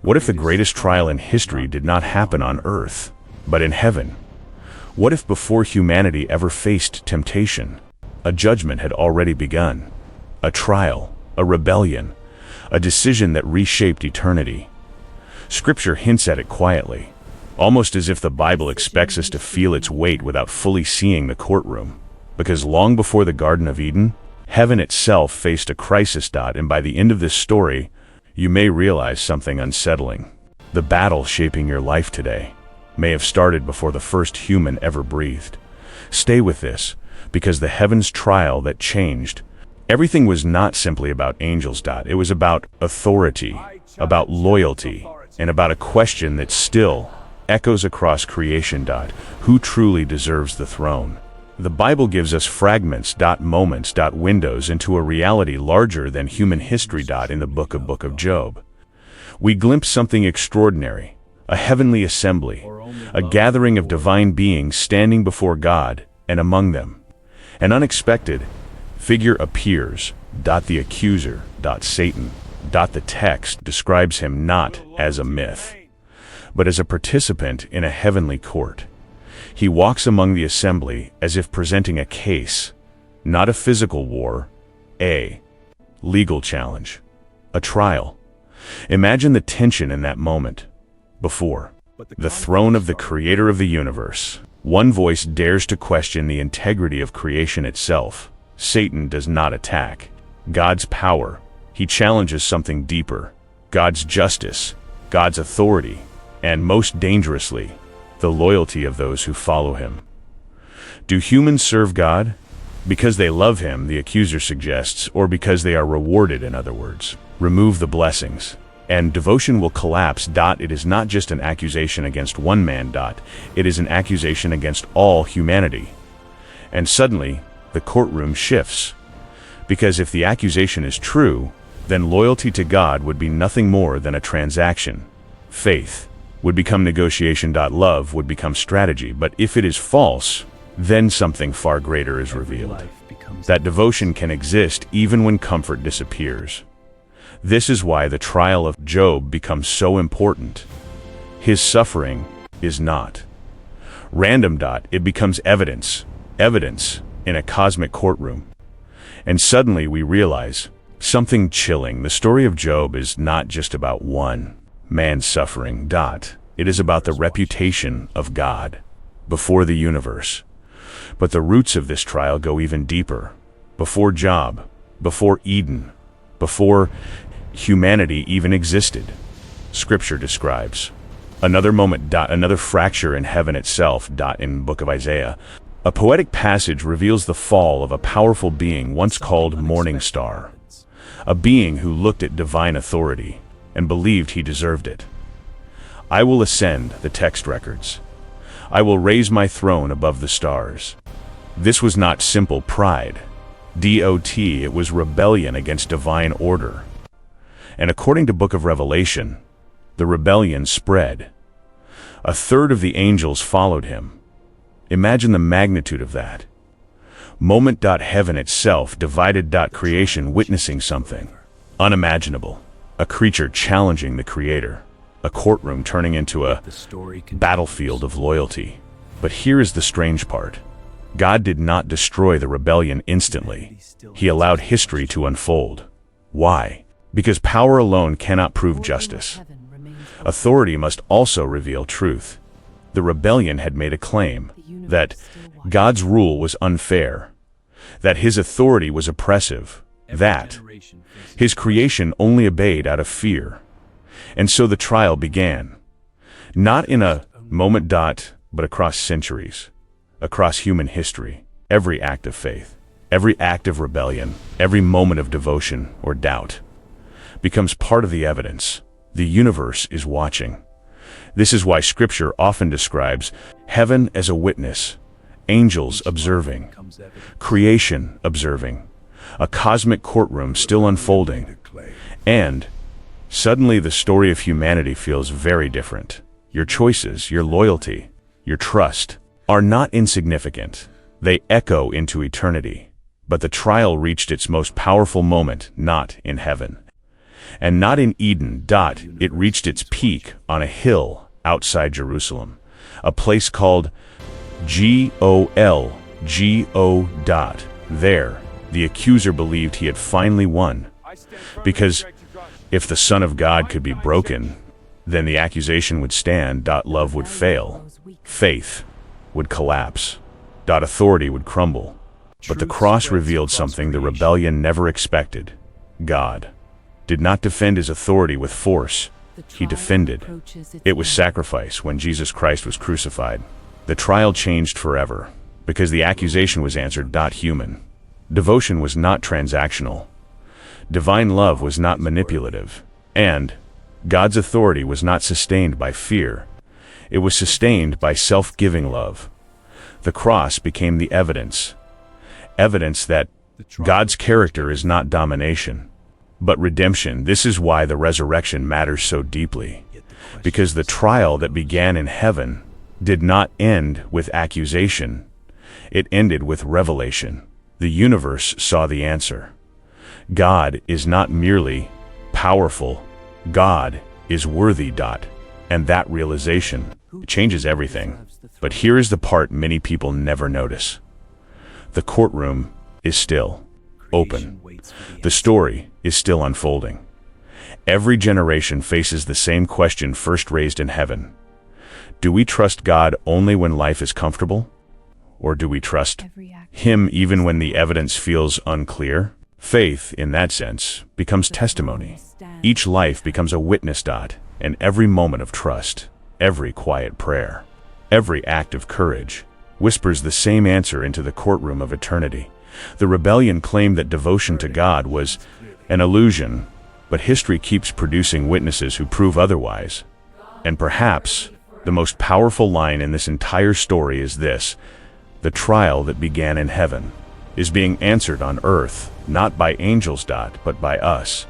What if the greatest trial in history did not happen on earth, but in heaven? What if before humanity ever faced temptation, a judgment had already begun? A trial, a rebellion, a decision that reshaped eternity. Scripture hints at it quietly, almost as if the Bible expects us to feel its weight without fully seeing the courtroom. Because long before the Garden of Eden, heaven itself faced a crisis. And by the end of this story, you may realize something unsettling. The battle shaping your life today may have started before the first human ever breathed. Stay with this, because the heavens trial that changed everything was not simply about angels. It was about authority, about loyalty, and about a question that still echoes across creation. Who truly deserves the throne? The Bible gives us fragments, moments, windows into a reality larger than human history. In the book of Job, we glimpse something extraordinary, a heavenly assembly, a gathering of divine beings standing before God, and among them, an unexpected figure appears, the accuser, Satan. The text describes him not as a myth, but as a participant in a heavenly court. He walks among the assembly as if presenting a case, not a physical war, a legal challenge, a trial. Imagine the tension in that moment. Before the throne of the creator of the universe, one voice dares to question the integrity of creation itself. Satan does not attack God's power. He challenges something deeper, God's justice, God's authority, and most dangerously, the loyalty of those who follow him. Do humans serve God? Because they love him, the accuser suggests, or because they are rewarded, in other words. Remove the blessings, and devotion will collapse. It is not just an accusation against one man. It is an accusation against all humanity. And suddenly, the courtroom shifts. Because if the accusation is true, then loyalty to God would be nothing more than a transaction. Faith would become negotiation. Love would become strategy. But if it is false, then something far greater is revealed. That devotion can exist even when comfort disappears. This is why the trial of Job becomes so important. His suffering is not random. It becomes evidence in a cosmic courtroom. And suddenly we realize something chilling. The story of Job is not just about one man's suffering. It is about the reputation of God before the universe. But the roots of this trial go even deeper. Before Job, before Eden, before humanity even existed, Scripture describes another moment. Another fracture in heaven itself. In the book of Isaiah, a poetic passage reveals the fall of a powerful being once called Morning Star, a being who looked at divine authority and believed he deserved it. I will ascend, the text records. I will raise my throne above the stars. This was not simple pride. It was rebellion against divine order. And according to book of Revelation, the rebellion spread. A third of the angels followed him. Imagine the magnitude of that. Moment. Heaven itself divided. Creation witnessing something unimaginable. A creature challenging the creator. A courtroom turning into a battlefield of loyalty. But here is the strange part. God did not destroy the rebellion instantly. He allowed history to unfold. Why? Because power alone cannot prove justice. Authority must also reveal truth. The rebellion had made a claim that God's rule was unfair, that his authority was oppressive, that his creation only obeyed out of fear. And so the trial began, not in a moment. But across centuries, across human history. Every act of faith, every act of rebellion, every moment of devotion or doubt becomes part of the evidence. The universe is watching. This is why Scripture often describes heaven as a witness, angels observing, creation observing, a cosmic courtroom still unfolding. And suddenly the story of humanity feels very different. Your choices, your loyalty, your trust are not insignificant. They echo into eternity. But the trial reached its most powerful moment not in heaven. And not in Eden. It reached its peak on a hill outside Jerusalem, a place called Golgo. There, the accuser believed he had finally won, because if the Son of God could be broken, then the accusation would stand. Love would fail, faith would collapse, authority would crumble. But the cross revealed something the rebellion never expected. God did not defend his authority with force. He defended it with sacrifice. When Jesus Christ was crucified, the trial changed forever, because the accusation was answered. Human devotion was not transactional. Divine love was not manipulative. And God's authority was not sustained by fear. It was sustained by self-giving love. The cross became the evidence that God's character is not domination, but redemption. This is why the resurrection matters so deeply, because the trial that began in heaven did not end with accusation. It ended with revelation. The universe saw the answer. God is not merely powerful, God is worthy. And that realization changes everything. But here is the part many people never notice. The courtroom is still open. The story is still unfolding. Every generation faces the same question first raised in heaven. Do we trust God only when life is comfortable? Or do we trust Him even when the evidence feels unclear? Faith, in that sense, becomes testimony. Each life becomes a witness. And every moment of trust, every quiet prayer, every act of courage, whispers the same answer into the courtroom of eternity. The rebellion claimed that devotion to God was an illusion, but history keeps producing witnesses who prove otherwise. And perhaps the most powerful line in this entire story is this: the trial that began in heaven is being answered on earth, not by angels, but by us.